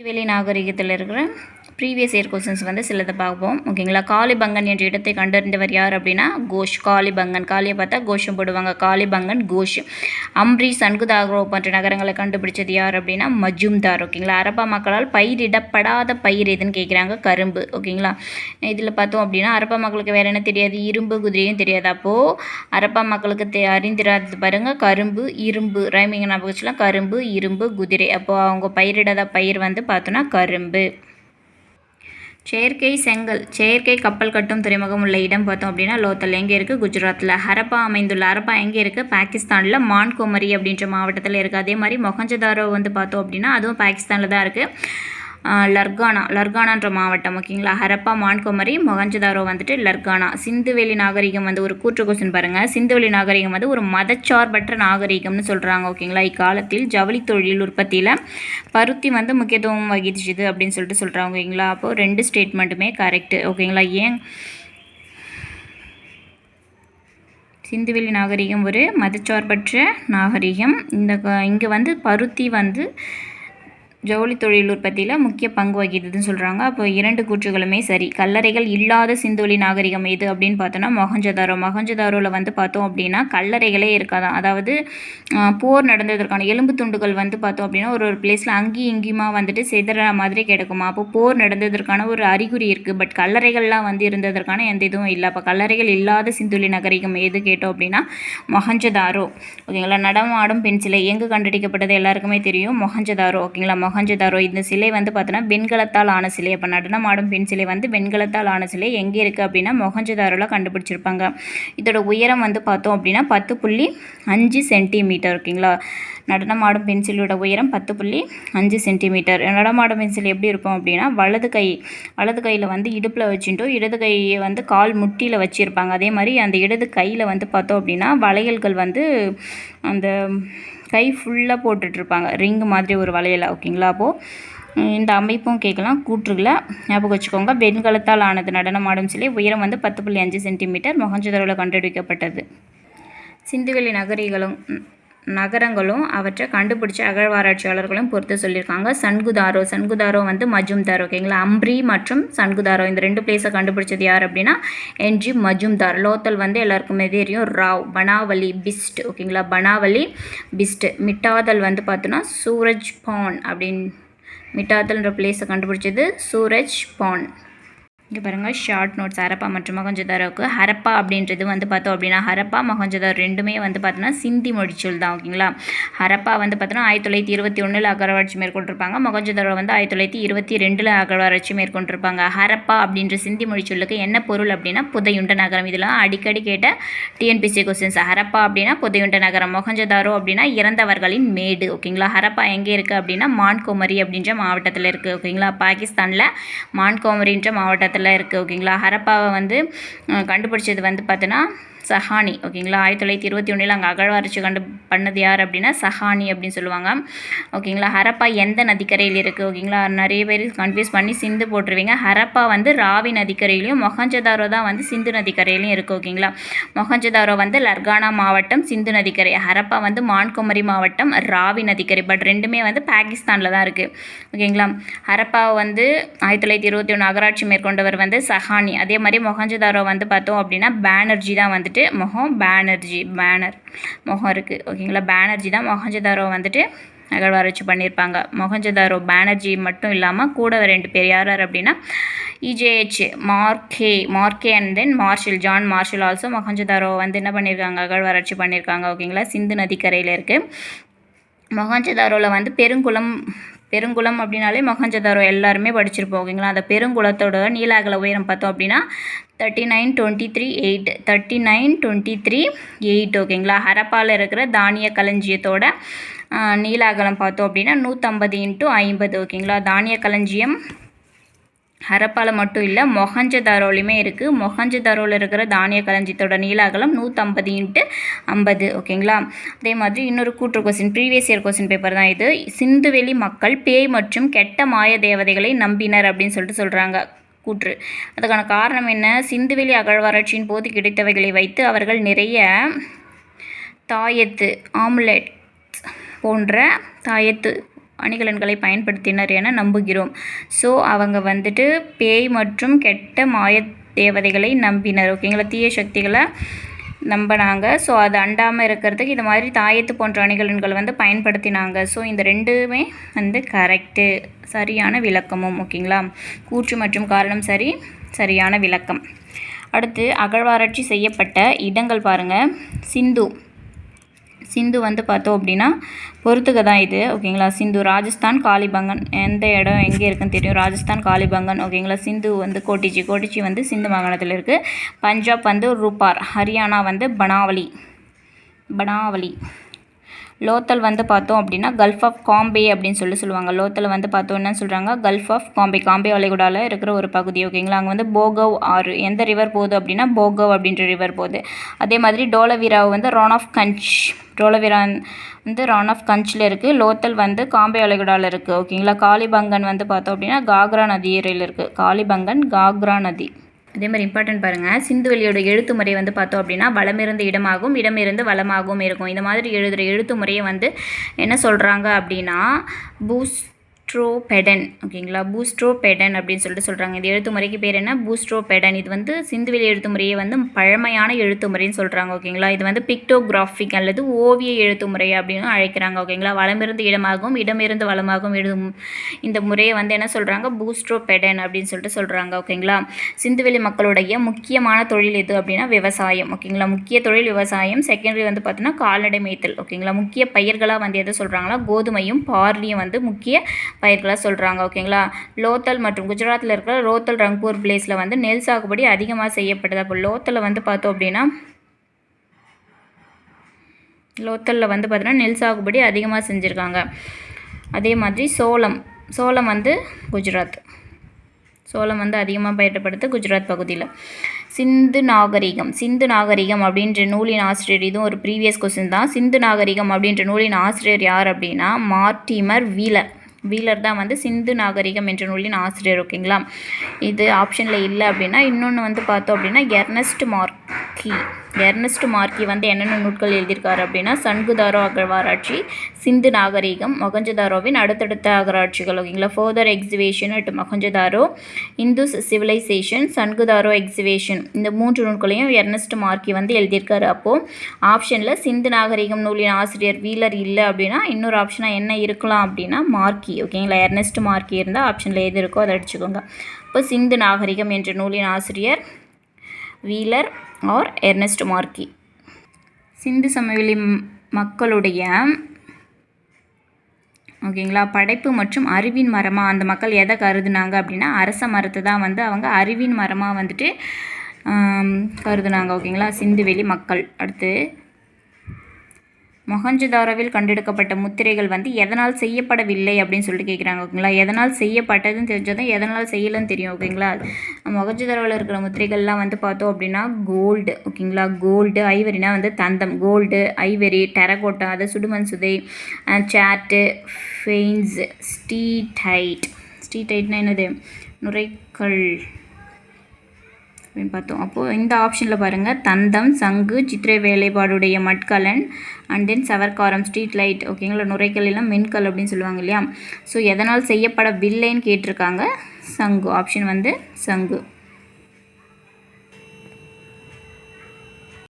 வெளி நாகரிகத்தில் இருக்கிற previous year questions வந்து சிலதை பார்ப்போம். ஓகேங்களா. காளிபங்கன் என்ற இடத்தை கண்டறிந்தவர் யார் அப்படின்னா கோஷ். காளிபங்கன், காளியை பார்த்தா கோஷம் போடுவாங்க. காளிபங்கன் கோஷ். அம்ரி, சன்குதாரோ போன்ற நகரங்களை கண்டுபிடிச்சது யார் அப்படின்னா மஜும்தார். ஓகேங்களா. அரப்பா மக்களால் பயிரிடப்படாத பயிர் எதுன்னு கேட்குறாங்க, கரும்பு. ஓகேங்களா. இதில் பார்த்தோம் அப்படின்னா அரப்பா மக்களுக்கு வேறு என்ன தெரியாது, இரும்பு குதிரையும் தெரியாது. அப்போது அரப்பா மக்களுக்கு அறிந்திராது பாருங்கள், கரும்பு இரும்பு ரைமிங் ஞாபகம் வச்சுலாம், கரும்பு இரும்பு குதிரை. அப்போது அவங்க பயிரிடாத பயிர் வந்து பார்த்தோன்னா கரும்பு. செயற்கை கப்பல் கட்டும் துறைமுகம் உள்ள இடம் பார்த்தோம் அப்படின்னா லோத்தல். எங்கே இருக்குது? குஜராத்தில். ஹரப்பா அமைந்துள்ள ஹரப்பா எங்கே இருக்குது? பாகிஸ்தானில் மான்கோமரி அப்படின்ற மாவட்டத்தில் இருக்குது. அதே மாதிரி மொஹஞ்சதாரோ வந்து பார்த்தோம் அப்படின்னா அதுவும் பாகிஸ்தானில் தான் இருக்குது. லர்கானான்ற மாவட்டம். ஓகேங்களா. ஹரப்பா, மான்கோமரி, மொஹஞ்சதாரோ வந்துட்டு லர்கானா. சிந்துவெளி நாகரிகம் வந்து ஒரு கூற்று கொஸ்டின் பாருங்கள். சிந்துவெளி நாகரிகம் வந்து ஒரு மதச்சார்பற்ற நாகரிகம்னு சொல்கிறாங்க. ஓகேங்களா. இக்காலத்தில் ஜவுளி தொழில் உற்பத்தியில் பருத்தி வந்து முக்கியத்துவம் வகிச்சுது அப்படின்னு சொல்கிறாங்க. ஓகேங்களா. அப்போது 2 ஸ்டேட்மெண்ட்டுமே கரெக்டு. ஓகேங்களா. ஏன் சிந்துவெளி நாகரிகம் ஒரு மதச்சார்பற்ற நாகரிகம். இங்கே வந்து பருத்தி வந்து ஜவுளி தொழில் உற்பத்தியில் முக்கிய பங்கு வகித்ததுன்னு சொல்கிறாங்க. அப்போ 2 கூற்றுகளுமே சரி. கல்லறைகள் இல்லாத சிந்துவெளி நாகரிகம் எது அப்படின்னு பார்த்தோன்னா மொஹஞ்சதாரோ. மொஹஞ்சதாரோவில் வந்து பார்த்தோம் அப்படின்னா கல்லறைகளே இருக்காதான். அதாவது போர் நடந்ததற்கான எலும்பு துண்டுகள் வந்து பார்த்தோம் அப்படின்னா ஒரு பிளேஸில் அங்கேயும் இங்கேயுமா வந்துட்டு செதற மாதிரி கிடக்குமா. அப்போ போர் நடந்ததற்கான ஒரு அறிகுறி இருக்குது. பட் கல்லறைகள்லாம் வந்து இருந்ததற்கான எந்த இதுவும் இல்லை. அப்போ கல்லறைகள் இல்லாத சிந்துவெளி நாகரிகம் எது கேட்டோம் அப்படின்னா மொஹஞ்சதாரோ. ஓகேங்களா. நடமாடும் பெண் சிலை எங்கே கண்டுபிடிக்கப்பட்டது எல்லாருக்குமே தெரியும், மொஹஞ்சதாரோ. ஓகேங்களா. மொஹஞ்சதாரோ இந்த சிலை வந்து பார்த்தோன்னா வெண்கலத்தால் ஆன சிலை. அப்போ நடனமாடும் பெண் சிலை வந்து வெண்கலத்தால் ஆன சிலை எங்கே இருக்குது அப்படின்னா மொஹஞ்சதாரோவில் கண்டுபிடிச்சிருப்பாங்க. இதோட உயரம் வந்து பார்த்தோம் அப்படின்னா 10.5 சென்டிமீட்டர். ஓகேங்களா. நடனமாடும் பெண் சிலையோட உயரம் 10.5 சென்டிமீட்டர். நடனமாடும் பெண் சிலை எப்படி இருக்கும் அப்படின்னா வலது கையில் வந்து இடுப்பில் வச்சுட்டோம், இடது கையை வந்து கால் முட்டியில் வச்சுருப்பாங்க. அதே மாதிரி அந்த இடது கையில் வந்து பார்த்தோம் அப்படின்னா வளையல்கள் வந்து அந்த கை ஃபுல்லாக போட்டுட்ருப்பாங்க, ரிங்கு மாதிரி ஒரு வளையலை. ஓகேங்களா. அப்போது இந்த அமைப்பும் கேட்கலாம், கூற்றுகளை ஞாபகம் வச்சுக்கோங்க. வெண்கலத்தால் ஆனது நடனமாடும் சிலை, உயரம் வந்து 10.5 சென்டிமீட்டர், மொஹஞ்சதாரோவில் கண்டுபிடிக்கப்பட்டது. சிந்துவெளி நகரங்களும் அவற்றை கண்டுபிடிச்ச அகழ்வாராய்ச்சியாளர்களும் பொறுத்து சொல்லியிருக்காங்க. சன்குதாரோ வந்து மஜும்தார். ஓகேங்களா. அம்ரி மற்றும் சன்குதாரோ இந்த 2 பிளேஸை கண்டுபிடிச்சது யார் அப்படின்னா என்ஜி மஜும்தார். லோத்தல் வந்து எல்லாருக்குமே தெரியும், ராவ். பனாவலி பிஸ்ட். ஓகேங்களா. பனாவலி பிஸ்ட். மிட்டாதல் வந்து பார்த்தோன்னா சூரஜ் பான் அப்படின்னு மிட்டாதல்ன்ற பிளேஸை கண்டுபிடிச்சது சூரஜ் பான். இங்கே பாருங்கள் ஷார்ட் நோட்ஸ். ஹரப்பா மற்றும் மொஹஞ்சதாரோவுக்கு. ஹரப்பா அப்படின்றது வந்து பார்த்தோம் அப்படின்னா ஹரப்பா மொஹஞ்சதாரோ ரெண்டுமே வந்து பார்த்தோன்னா சிந்தி மொழிச்சொல் தான். ஓகேங்களா. ஹரப்பா வந்து பார்த்தோன்னா 1921 அகழ்வாராய்ச்சி மேற்கொண்டிருப்பாங்க. மொஹஞ்சதாரோ வந்து 1922 அகழ்வாராய்ச்சி மேற்கொண்டிருப்பாங்க. ஹரப்பா அப்படின்ற சிந்தி மொழிச்சொல்லுக்கு என்ன பொருள் அப்படின்னா புதையுண்ட நகரம். இதெல்லாம் அடிக்கடி கேட்ட டிஎன்பிசி கொஸ்டின்ஸ். ஹரப்பா அப்படின்னா புதையுண்ட நகரம், மொஹஞ்சதாரோ அப்படின்னா இறந்தவர்களின் மேடு. ஓகேங்களா. ஹரப்பா எங்கே இருக்குது அப்படின்னா மான்கோமரி அப்படின்ற மாவட்டத்தில் இருக்குது. ஓகேங்களா. பாகிஸ்தானில் மான்கோமரின்ற மாவட்டத்தில் இருக்குது. ஓகேங்களா. ஹரப்பாவை வந்து கண்டுபிடிச்சது வந்து பார்த்தோன்னா சஹானி. ஓகேங்களா. 1921 அங்கே அகழ்வாராய்ச்சி பண்ணது யார் அப்படின்னா சஹானி அப்படின்னு சொல்லுவாங்க. ஓகேங்களா. ஹரப்பா எந்த நதிக்கரையில் இருக்குது? ஓகேங்களா. நிறைய பேர் கன்ஃபியூஸ் பண்ணி சிந்து போட்டுருவீங்க. ஹரப்பா வந்து ராவி நதிக்கரையிலையும், மொஹஞ்சதாரோ தான் வந்து சிந்து நதிக்கரையிலையும் இருக்குது. ஓகேங்களா. மொஹஞ்சதாரோ வந்து லர்கானா மாவட்டம், சிந்து நதிக்கரை. ஹரப்பா வந்து மான்கோமரி மாவட்டம், ராவி நதிக்கரை. பட் ரெண்டுமே வந்து பாகிஸ்தானில் தான் இருக்குது. ஓகேங்களா. ஹரப்பாவை வந்து 1921 அகராட்சி மேற்கொண்டவர் வந்து சஹானி. அதே மாதிரி மொஹஞ்சதாரோ வந்து பார்த்தோம் அப்படின்னா பானர்ஜி தான் வந்துட்டு பேனர் முகம் இருக்குது. ஓகேங்களா. பானர்ஜி தான் மொஹஞ்சதாரோ வந்துட்டு அகழ்வாராய்ச்சி பண்ணியிருப்பாங்க. மொஹஞ்சதாரோ பானர்ஜி மட்டும் இல்லாமல் கூட 2 பேர் யார் அப்படின்னா EJH Mackay and then John Marshall also Mohenjodaro வந்து என்ன பண்ணியிருக்காங்க, அகழ்வாராய்ச்சி பண்ணியிருக்காங்க. ஓகேங்களா. சிந்து நதிக்கரையில் இருக்குது. மொஹஞ்சதாரோவில் வந்து பெருங்குளம் அப்படின்னாலே மொஹஞ்சதாரோ எல்லாருமே படிச்சிருப்போம். ஓகேங்களா. அந்த பெருங்குளத்தோட நீள அகல உயரம் பார்த்தோம் அப்படின்னா 3923 ஓகேங்களா. ஹரப்பாவில் இருக்கிற தானிய களஞ்சியத்தோட நீள அகலம் பார்த்தோம் அப்படின்னா 150x50. ஓகேங்களா. தானிய களஞ்சியம் ஹரப்பாவில் மட்டும் இல்லை மொஹஞ்சதாரோலையுமே இருக்குது. மொஹஞ்சதாரோவில் இருக்கிற தானிய களஞ்சியத்தோட நீள அகலம் 150x50. ஓகேங்களா. அதே மாதிரி இன்னொரு கூற்று question, previous year question paper தான் இது. சிந்துவெளி மக்கள் பேய் மற்றும் கெட்ட மாய தேவதைகளை நம்பினர் அப்படின்னு சொல்கிறாங்க கூற்று. அதுக்கான காரணம் என்ன? சிந்துவெளி அகழ்வாராய்ச்சியின் போது கிடைத்தவைகளை வைத்து அவர்கள் நிறைய தாயத்து ஆமுலெட் போன்ற தாயத்து அணிகலன்களை பயன்படுத்தினர் என நம்புகிறோம். ஸோ அவங்க வந்துட்டு பேய் மற்றும் கெட்ட மாய தேவதைகளை நம்பினர். ஓகேங்களா, தீய சக்திகளை நம்பினாங்க. ஸோ அது அண்டாமல் இருக்கிறதுக்கு இது மாதிரி தாயத்து போன்ற அணிகலன்கள் வந்து பயன்படுத்தினாங்க. ஸோ இந்த ரெண்டுமே வந்து கரெக்டு, சரியான விளக்கமும். ஓகேங்களா, கூற்று மற்றும் காரணம் சரி, சரியான விளக்கம். அடுத்து அகழ்வாராய்ச்சி செய்யப்பட்ட இடங்கள் பாருங்கள். சிந்து வந்து பார்த்தோம் அப்படின்னா பொறுத்துக்க தான் இது. ஓகேங்களா, சிந்து ராஜஸ்தான் காளிபங்கன், எந்த இடம் எங்கே இருக்குன்னு தெரியும், ராஜஸ்தான் காளிபங்கன். ஓகேங்களா, சிந்து வந்து கோட்டிச்சி வந்து சிந்து மாகாணத்தில் இருக்குது. பஞ்சாப் வந்து ரூபார், ஹரியானா வந்து பனாவலி. லோத்தல் வந்து பார்த்தோம் அப்படின்னா கல்ஃப் ஆஃப் காம்பே அப்படின்னு சொல்லுவாங்க. லோத்தல் வந்து பார்த்தோம் என்ன சொல்கிறாங்க, கல்ஃப் ஆஃப் காம்பே வளைகுடாவில் இருக்கிற ஒரு பகுதி. ஓகேங்களா, அங்கே வந்து போகவ் ஆறு, எந்த ரிவர் போகுது அப்படின்னா போகவ் அப்படின்ற ரிவர் போகுது. அதே மாதிரி டோலவீராவை வந்து ரான் ஆஃப் கஞ்சில் இருக்குது. லோத்தல் வந்து காம்பே வளைகுடாவில் இருக்குது. ஓகேங்களா, காளிபங்கன் வந்து பார்த்தோம் அப்படின்னா காக்ரா நதியில் இருக்குது. காளிபங்கன் காக்ரா நதி. அதே மாதிரி இம்பார்ட்டன்ட் பாருங்கள், சிந்துவெளியோட எழுத்து முறை வந்து பார்த்தோம் அப்படின்னா வளமிருந்து இடமாகவும் இடமிருந்து வளமாகவும் இருக்கும். இந்த மாதிரி எழுதுகிற எழுத்து முறையை வந்து என்ன சொல்கிறாங்க அப்படின்னா பூஸ்ட்ரோபெடன். ஓகேங்களா, பூஸ்ட்ரோபெடன் அப்படின்னு சொல்கிறாங்க. இந்த எழுத்து முறைக்கு பேர் என்ன, பூஸ்ட்ரோபெடன். இது வந்து சிந்துவெளி எழுத்து முறையை வந்து பழமையான எழுத்து முறைன்னு சொல்கிறாங்க. ஓகேங்களா, இது வந்து பிக்டோகிராஃபிக் அல்லது ஓவிய எழுத்து முறை அப்படின்னு அழைக்கிறாங்க. ஓகேங்களா, வளமிருந்து இடமாகவும் இடமிருந்து வளமாகவும் எழுதும் இந்த முறையை வந்து என்ன சொல்கிறாங்க, பூஸ்ட்ரோபெடன் அப்படின்னு சொல்கிறாங்க. ஓகேங்களா, சிந்துவெளி மக்களுடைய முக்கியமான தொழில் எது அப்படின்னா விவசாயம். ஓகேங்களா, முக்கிய தொழில் விவசாயம். செகண்டரி வந்து பார்த்தீங்கன்னா கால்நடை மேய்த்தல். ஓகேங்களா, முக்கிய பயிர்களாக வந்து எதை சொல்கிறாங்களா, கோதுமையும் பார்லியும் வந்து முக்கிய பயிர்களாக சொல்கிறாங்க. ஓகேங்களா, லோத்தல் மற்றும் குஜராத்தில் இருக்கிற ரோத்தல் ரங்பூர் பிளேஸில் வந்து நெல் சாகுபடி அதிகமாக செய்யப்படுது. அப்போ லோத்தலில் வந்து பார்த்தோம் அப்படின்னா நெல் சாகுபடி அதிகமாக செஞ்சுருக்காங்க. அதே மாதிரி சோளம் வந்து குஜராத். சோளம் வந்து அதிகமாக பயிரிடப்படுது குஜராத் பகுதியில். சிந்து நாகரிகம் அப்படின்ற நூலின் ஆசிரியர், இதுவும் ஒரு ப்ரீவியஸ் கொஸ்டின் தான். சிந்து நாகரிகம் அப்படின்ற நூலின் ஆசிரியர் யார் அப்படின்னா மார்டிமர் வீலர் தான் வந்து சிந்து நாகரிகம் என்ற நூலின் ஆசிரியர். ஓகேங்களா, இது ஆப்ஷனில் இல்லை அப்படின்னா இன்னொன்று வந்து பார்த்தோம் அப்படின்னா எர்னஸ்ட் மார்க்கி வந்து என்னென்ன நூட்கள் எழுதியிருக்காரு அப்படின்னா சன்குதாரோ அகழ்வாராய்ச்சி, சிந்து நாகரிகம், மொகஞ்சதாரோவின் அடுத்தடுத்த அகராட்சிகள். ஓகேங்களா, further exhibition at Mohenjodaro, Indus civilisation, Chanhudaro exhibition, இந்த 3 நூல்களையும் எர்னஸ்ட் மார்க்கி வந்து எழுதியிருக்காரு. அப்போது ஆப்ஷனில் சிந்து நாகரிகம் நூலின் ஆசிரியர் வீலர் இல்லை அப்படின்னா இன்னொரு ஆப்ஷனாக என்ன இருக்கலாம் அப்படின்னா மார்க்கி. ஓகேங்களா, எர்னஸ்ட் மார்க்கி இருந்தால் ஆப்ஷனில் எது இருக்கோ அதை அடிச்சுக்கோங்க. இப்போ சிந்து நாகரிகம் என்ற நூலின் ஆசிரியர் வீலர் ஆர் எர்னஸ்ட் மார்க்கி. சிந்து சமவெளி மக்களுடைய ஓகேங்களா படைப்பு மற்றும் அறிவின் மரமாக அந்த மக்கள் எதை கருதுனாங்க அப்படின்னா அரச மரத்தை தான் வந்து அவங்க அறிவின் மரமாக வந்துட்டு கருதுனாங்க. ஓகேங்களா, சிந்துவெளி மக்கள். அடுத்து மொஹஞ்சதாரோவில் கண்டெடுக்கப்பட்ட முத்திரைகள் வந்து எதனால் செய்யப்படவில்லை அப்படின்னு சொல்லிட்டு கேட்குறாங்க. ஓகேங்களா, எதனால் செய்யப்பட்டதுன்னு தெரிஞ்சதும் எதனால் செய்யலன்னு தெரியும். ஓகேங்களா, மொஹஞ்சதாரோவில் இருக்கிற முத்திரைகள்லாம் வந்து பார்த்தோம் அப்படின்னா கோல்டு. ஓகேங்களா, கோல்டு, ஐவரினா வந்து தந்தம், கோல்டு, ஐவரி, டெரகோட்டா, அது சுடுமண் சுதை, சாட்டு, ஃபெயின்ஸ், ஸ்டீடைட்னா என்னது, நுரைக்கல் அப்படின்னு பார்த்தோம். அப்போது இந்த ஆப்ஷனில் பாருங்கள் தந்தம், சங்கு, சித்திரை வேலைப்பாடுடைய மட்கலன், அண்ட் தென் சவர்க்காரம், ஸ்ட்ரீட் லைட். ஓகேங்களா, நுரைக்கல் எல்லாம் மென்கல் அப்படின்னு சொல்லுவாங்க இல்லையா. ஸோ எதனால் செய்யப்படவில்லைன்னு கேட்டிருக்காங்க, சங்கு. ஆப்ஷன் வந்து சங்கு.